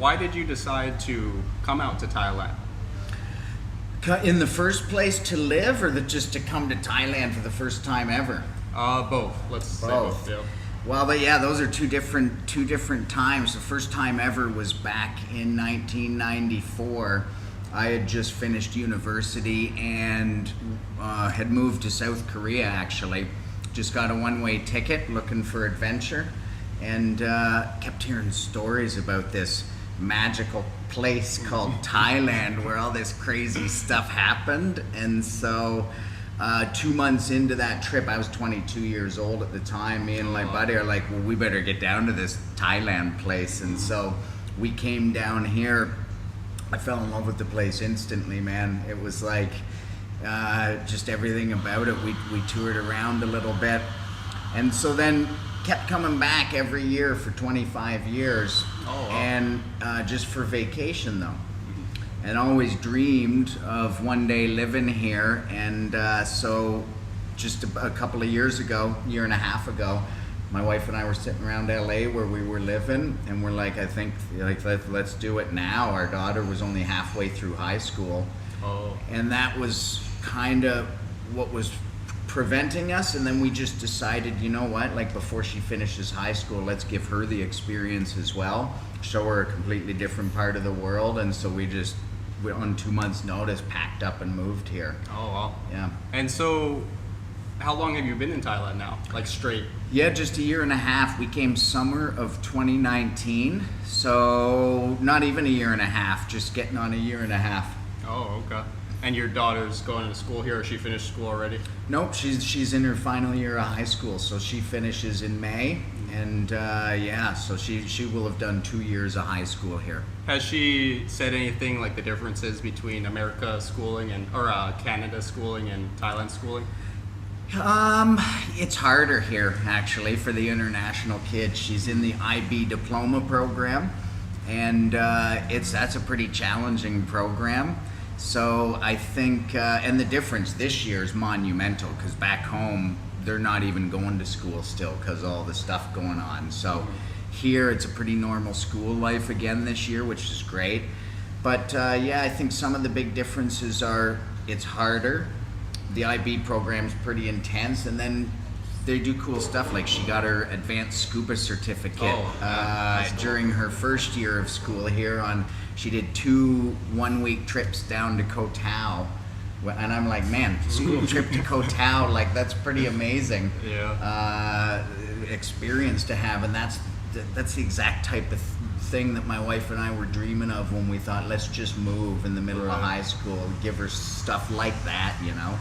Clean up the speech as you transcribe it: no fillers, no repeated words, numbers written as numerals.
Why did you decide to come out to Thailand? In the first place to live, or just to come to Thailand for the first time ever? Both. Let's say both. Yeah. Well, but yeah, those are two different times. The first time ever was back in 1994. I had just finished university and had moved to South Korea, actually. Just got a one-way ticket looking for adventure, and kept hearing stories about this magical place called Thailand where all this crazy stuff happened. And so 2 months into that trip, I was 22 years old at the time, me and my buddy are like, well, we better get down to this Thailand place. And so we came down here. I fell in love with the place instantly, man. It was like just everything about it. We toured around a little bit, and so then kept coming back every year for 25 years. Oh, wow. And just for vacation though. And always dreamed of one day living here. And so just a couple of years ago, year and a half ago, my wife and I were sitting around LA where we were living, and we're like, I think, like, let's do it now. Our daughter was only halfway through high school. Oh. And that was kind of what was preventing us. And then we just decided, you know what, like, before she finishes high school, let's give her the experience as well, show her a completely different part of the world. And so we on 2 months notice packed up and moved here. Oh, wow. Yeah. And so, how long have you been in Thailand now? Like straight? Yeah, just a year and a half. We came summer of 2019, so not even a year and a half, just getting on a year and a half. Oh, okay. And your daughter's going to school here, or she finished school already? Nope, she's in her final year of high school, so she finishes in May, and yeah, so she will have done 2 years of high school here. Has she said anything like the differences between America schooling or Canada schooling and Thailand schooling? It's harder here actually for the international kids. She's in the IB diploma program, and that's a pretty challenging program. So I think, and the difference this year is monumental, because back home they're not even going to school still because of all the stuff going on. So here it's a pretty normal school life again this year, which is great. But yeah, I think some of the big differences are it's harder. The IB program's pretty intense, and then they do cool stuff, like she got her advanced scuba certificate during her first year of school here. She did 2 one-week trips down to Koh Tao, and I'm like, man, school trip to Koh Tao, like, that's pretty amazing. Yeah. Experience to have, and that's the exact type of thing that my wife and I were dreaming of when we thought, let's just move in the middle of high school, give her stuff like that, you know.